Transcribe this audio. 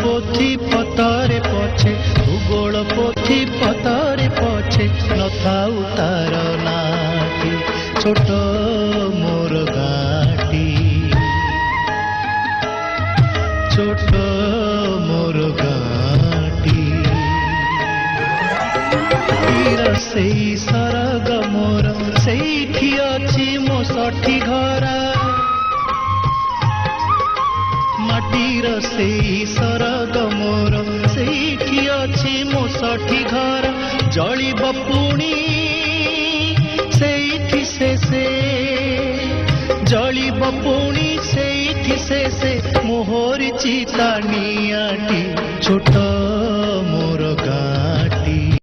पोथी पतरे पछे भूगोल पोथी पतरे पछे नथाउ तार नाटी छोट मोर गाटी छोट मोर गाटी तीर से सरग मोर सेठी अछि मो सठी घरा माटीर से सरग मोर सेठी अछि मो सठी घर जलिब पुणी सेठी से जलिब पुणी सेठी से मोहरी चिता नियाटी छोट